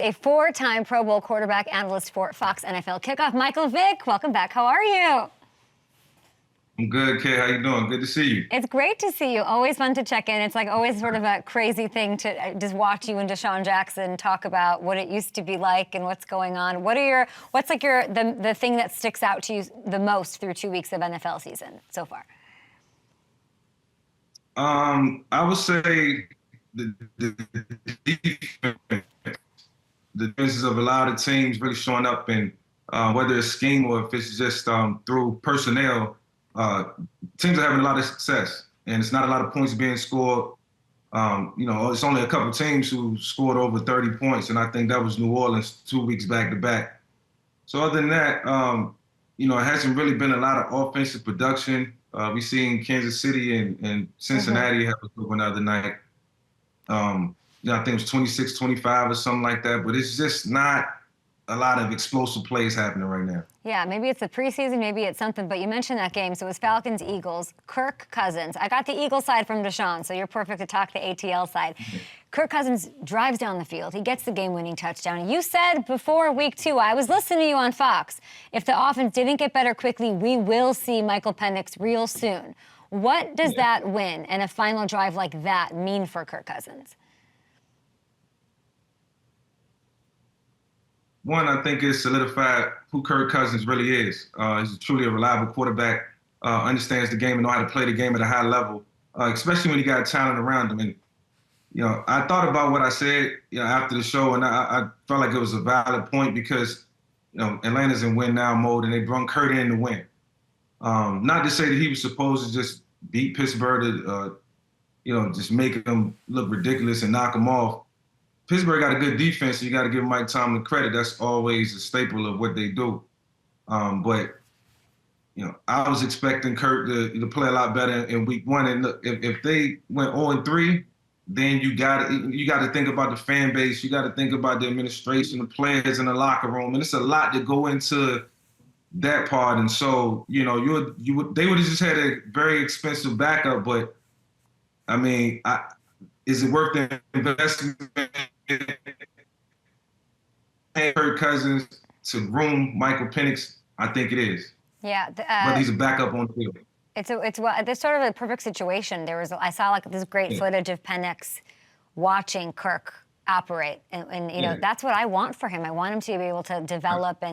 A four-time Pro Bowl quarterback analyst for Fox NFL Kickoff, Michael Vick. Welcome back. How are you? I'm good, Kay. How you doing? Good to see you. It's great to see you. Always fun to check in. It's like always sort of a crazy thing to just watch you and Deshaun Jackson talk about what it used to be like and what's going on. What's like the thing that sticks out to you the most through 2 weeks of NFL season so far? I would say the defenses of a lot of teams really showing up, and whether it's scheme or if it's just through personnel, teams are having a lot of success, and it's not a lot of points being scored. It's only a couple teams who scored over 30 points, and I think that was New Orleans 2 weeks back to back. So other than that, it hasn't really been a lot of offensive production. We seen Kansas City and Cincinnati have a good one the other night. I think it was 26-25 or something like that, but it's just not a lot of explosive plays happening right now. Yeah, maybe it's the preseason, maybe it's something, but you mentioned that game. So it was Falcons-Eagles, Kirk Cousins. I got the Eagle side from Deshaun, so you're perfect to talk the ATL side. Kirk Cousins drives down the field. He gets the game-winning touchdown. You said before week 2, I was listening to you on Fox, if the offense didn't get better quickly, we will see Michael Penix real soon. What does that win and a final drive like that mean for Kirk Cousins? One, I think it's solidified who Kirk Cousins really is. He's truly a reliable quarterback, understands the game and know how to play the game at a high level, especially when he got talent around him. And, I thought about what I said, after the show, and I felt like it was a valid point because, Atlanta's in win now mode, and they brought Kirk in to win. Not to say that he was supposed to just beat Pittsburgh to, just make them look ridiculous and knock them off. Pittsburgh got a good defense, so you got to give Mike Tomlin credit. That's always a staple of what they do. But I was expecting Kirk to play a lot better in week 1. And look, if they went 0-3, then you got to think about the fan base. You got to think about the administration, the players in the locker room, and it's a lot to go into that part. And so they would have just had a very expensive backup. But I mean, is it worth the investment? Kirk Cousins to groom Michael Penix? I think it is. Yeah, but he's a backup on the field. It's sort of a perfect situation. I saw like this great footage of Penix watching Kirk operate, and that's what I want for him. I want him to be able to develop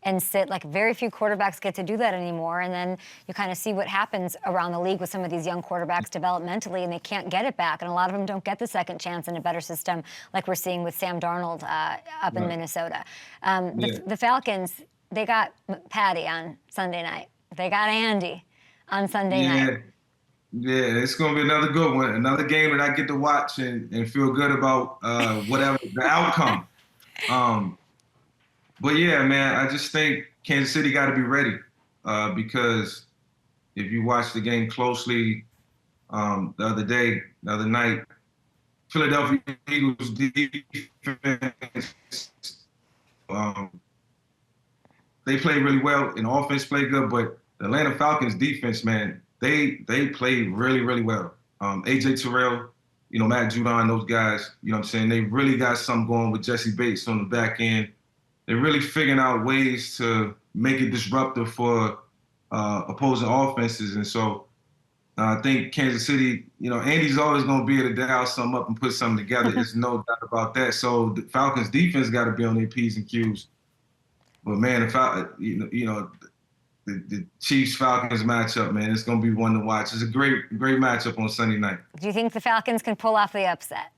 and sit. Like very few quarterbacks get to do that anymore, and then you kind of see what happens around the league with some of these young quarterbacks developmentally, and they can't get it back, and a lot of them don't get the second chance in a better system, like we're seeing with Sam Darnold up in Minnesota. The Falcons, they got Patty on Sunday night. They got Andy on Sunday night. Yeah, it's going to be another good one, another game that I get to watch and feel good about whatever the outcome. But yeah, man, I just think Kansas City got to be ready because if you watch the game closely the other night, Philadelphia Eagles defense, they played really well and offense played good, but the Atlanta Falcons defense, man, they played really, really well. A.J. Terrell, Matt Judon, those guys, what I'm saying? They really got something going with Jesse Bates on the back end. They're really figuring out ways to make it disruptive for opposing offenses. And so I think Kansas City, Andy's always going to be able to dial something up and put something together. There's no doubt about that. So the Falcons defense got to be on their P's and Q's. But man, the Chiefs-Falcons matchup, man, it's going to be one to watch. It's a great matchup on Sunday night. Do you think the Falcons can pull off the upset?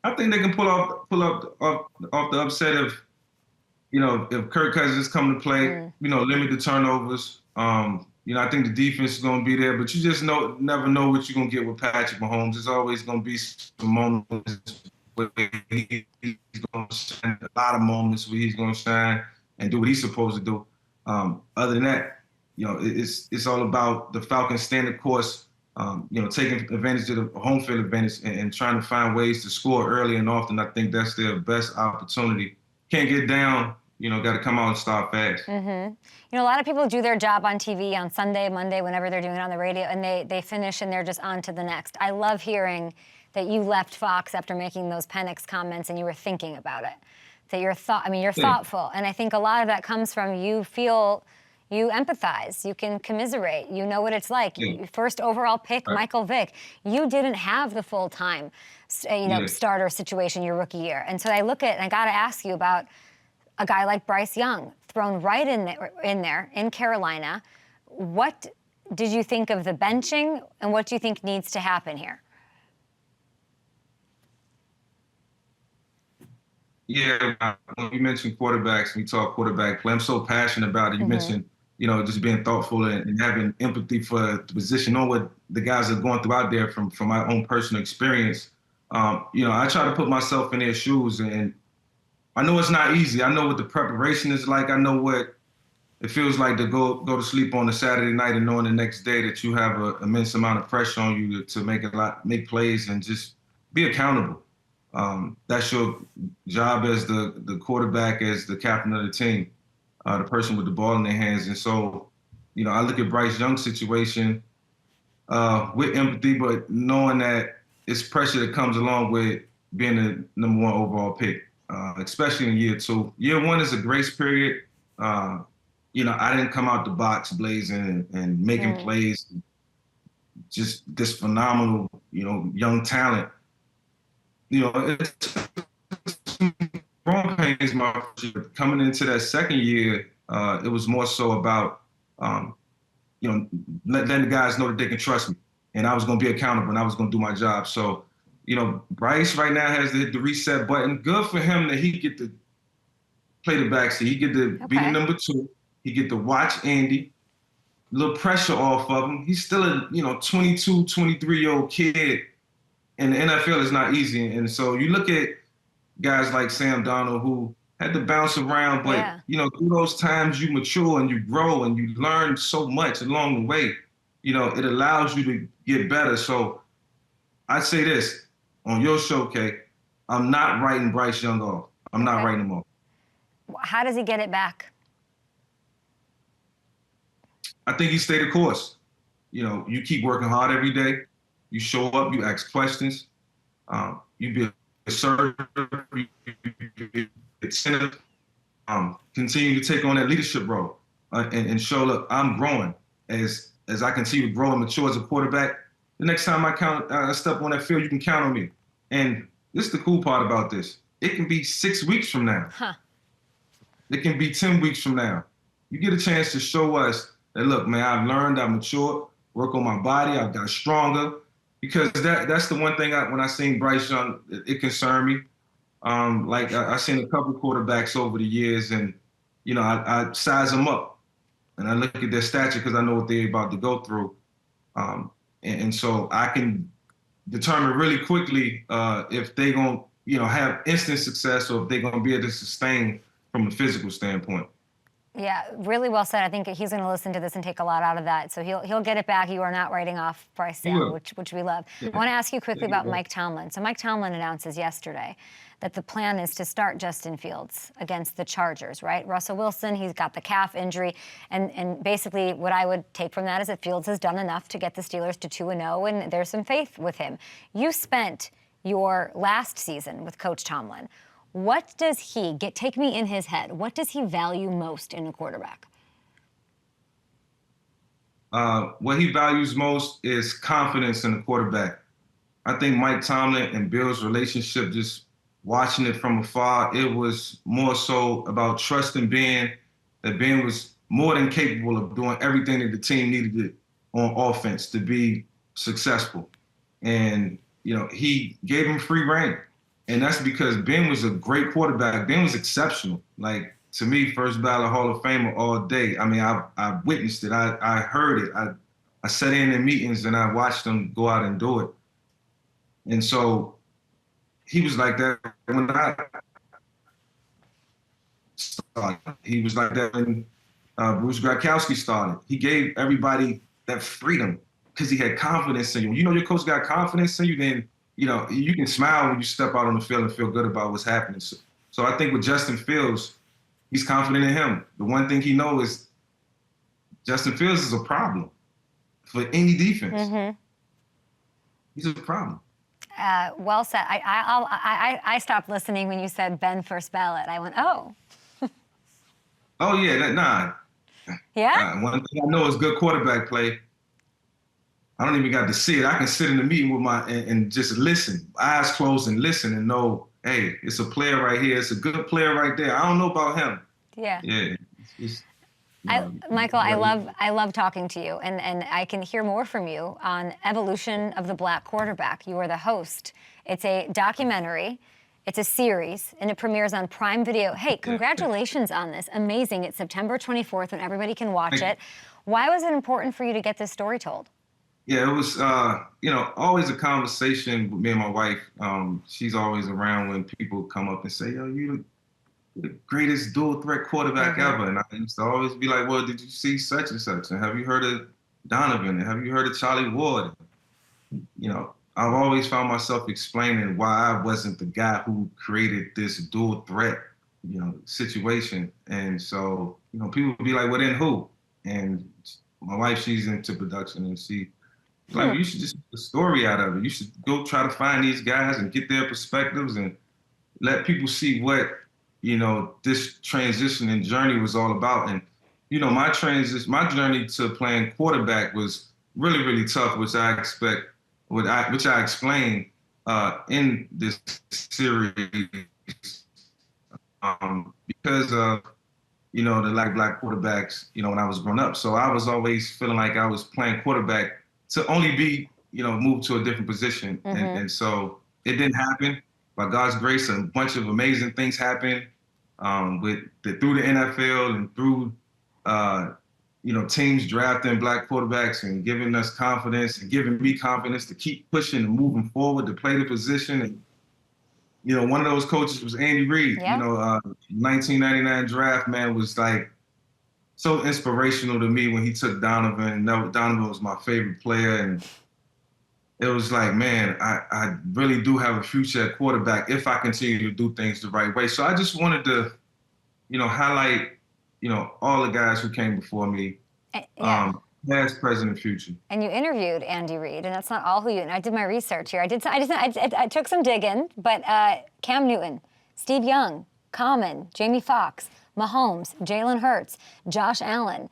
I think they can pull off the upset if Kirk Cousins come to play, limit the turnovers. I think the defense is going to be there, but you just never know what you're going to get with Patrick Mahomes. There's always going to be some moments where he's going to shine, a lot of moments where he's going to shine and do what he's supposed to do. Other than that, it's all about the Falcons staying the course, taking advantage of the home field advantage and trying to find ways to score early and often. I think that's their best opportunity. Can't get down, got to come out and start fast. A lot of people do their job on TV on Sunday, Monday, whenever they're doing it on the radio, and they finish and they're just on to the next. I love hearing that you left Fox after making those Penix comments and you were thinking about it. That you're thoughtful. And I think a lot of that comes from you empathize, you can commiserate, you know what it's like. First overall pick, Michael Vick. You didn't have the full-time, starter situation your rookie year. And so I got to ask you about a guy like Bryce Young, thrown right in there in Carolina. What did you think of the benching, and what do you think needs to happen here? Yeah, when you mentioned quarterbacks, we talk quarterback play. I'm so passionate about it. You mentioned, just being thoughtful and having empathy for the position, knowing what the guys are going through out there from my own personal experience. I try to put myself in their shoes, and I know it's not easy. I know what the preparation is like. I know what it feels like to go to sleep on a Saturday night and knowing the next day that you have an immense amount of pressure on you to make plays and just be accountable. That's your job as the quarterback, as the captain of the team, the person with the ball in their hands. And so, I look at Bryce Young's situation with empathy, but knowing that it's pressure that comes along with being the number 1 overall pick, especially in year 2. Year 1 is a grace period. I didn't come out the box blazing and making plays. Just this phenomenal, young talent. It's growing pains my first year. Coming into that second year, it was more so about, letting the guys know that they can trust me, and I was going to be accountable, and I was going to do my job. So, Bryce right now has the reset button. Good for him that he get to play the backseat. He get to be the number 2. He get to watch Andy. A little pressure off of him. He's still a 22, 23-year-old kid. And the NFL is not easy. And so you look at guys like Sam Darnold who had to bounce around, but, through those times you mature and you grow and you learn so much along the way. It allows you to get better. So I'd say this on your show, Kay, I'm not writing Bryce Young off. I'm not writing him off. How does he get it back? I think he stayed the course. You keep working hard every day. You show up, you ask questions, you be assertive, you be attentive, continue to take on that leadership role and show, look, I'm growing. As I continue to grow and mature as a quarterback, the next time I step on that field, you can count on me. And this is the cool part about this. It can be 6 weeks from now. It can be 10 weeks from now. You get a chance to show us that, look, man, I've learned, I've matured, work on my body, I've got stronger. Because that's the one thing when I seen Bryce Young, it concerned me. I seen a couple quarterbacks over the years, and I size them up, and I look at their stature because I know what they're about to go through, and so I can determine really quickly if they're gonna have instant success or if they're gonna be able to sustain from a physical standpoint. Yeah, really well said. I think he's going to listen to this and take a lot out of that. So he'll get it back. You are not writing off Bryce Young, which we love. Yeah. I want to ask you quickly about Mike Tomlin. So Mike Tomlin announces yesterday that the plan is to start Justin Fields against the Chargers, right? Russell Wilson, he's got the calf injury. And basically what I would take from that is that Fields has done enough to get the Steelers to 2-0, and there's some faith with him. You spent your last season with Coach Tomlin. What does he take me in his head? What does he value most in a quarterback? What he values most is confidence in the quarterback. I think Mike Tomlin and Bill's relationship, just watching it from afar, it was more so about trusting Ben, that Ben was more than capable of doing everything that the team needed on offense to be successful. And, he gave him free rein. And that's because Ben was a great quarterback. Ben was exceptional. Like, to me, first ballot Hall of Famer all day. I mean, I witnessed it. I heard it. I sat in meetings and I watched him go out and do it. And so he was like that when I started. He was like that when Bruce Gradkowski started. He gave everybody that freedom because he had confidence in you. Your coach got confidence in you, then you can smile when you step out on the field and feel good about what's happening. So I think with Justin Fields, he's confident in him. The one thing he knows is Justin Fields is a problem for any defense. Mm-hmm. He's a problem. Well said. I stopped listening when you said Ben first ballot. I went, oh. Oh yeah, nah. Yeah. One thing I know is good quarterback play. I don't even got to see it. I can sit in the meeting with and just listen, eyes closed and listen and know, hey, it's a player right here. It's a good player right there. I don't know about him. Yeah. Yeah. It's, Michael, I love talking to you, and I can hear more from you on evolution of the black quarterback. You are the host. It's a documentary. It's a series, and it premieres on Prime Video. Hey, congratulations on this. Amazing. It's September 24th, when everybody can watch it. Why was it important for you to get this story told? Yeah, it was, always a conversation with me and my wife. She's always around when people come up and say, yo, you're the greatest dual threat quarterback ever. And I used to always be like, well, did you see such and such? And have you heard of Donovan? And have you heard of Charlie Ward? You know, I've always found myself explaining why I wasn't the guy who created this dual threat, situation. And so, people would be like, well, then who? And my wife, she's into production, and like, you should just make a story out of it. You should go try to find these guys and get their perspectives and let people see what, this transition and journey was all about. And, my journey to playing quarterback was really, really tough, which I explained in this series, because of, the black quarterbacks, when I was growing up. So I was always feeling like I was playing quarterback to only be, moved to a different position. And so it didn't happen. By God's grace, a bunch of amazing things happened through the NFL and through, teams drafting black quarterbacks and giving us confidence and giving me confidence to keep pushing and moving forward to play the position. And, one of those coaches was Andy Reid. Yeah. 1999 draft, man, was like so inspirational to me when he took Donovan. Donovan was my favorite player. And it was like, man, I really do have a future at quarterback if I continue to do things the right way. So I just wanted to, highlight, all the guys who came before me, past, present, and future. And you interviewed Andy Reid, and that's not all who you. And I did my research here. I took some digging, but Cam Newton, Steve Young, Common, Jamie Foxx, Mahomes, Jalen Hurts, Josh Allen,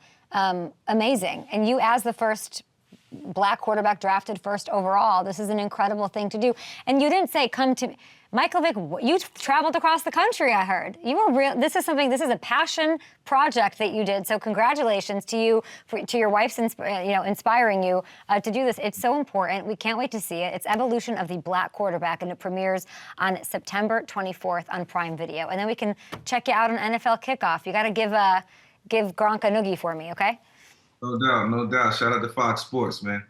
amazing. And you, as the first black quarterback drafted first overall, this is an incredible thing to do. And you didn't say, come to me. Michael Vick, you traveled across the country, I heard. You were real. This is a passion project that you did. So congratulations to you, to your wife's, inspiring you to do this. It's so important. We can't wait to see it. It's Evolution of the Black Quarterback, and it premieres on September 24th on Prime Video. And then we can check you out on NFL Kickoff. You got to give Gronk a noogie for me, okay? No doubt, no doubt. Shout out to Fox Sports, man.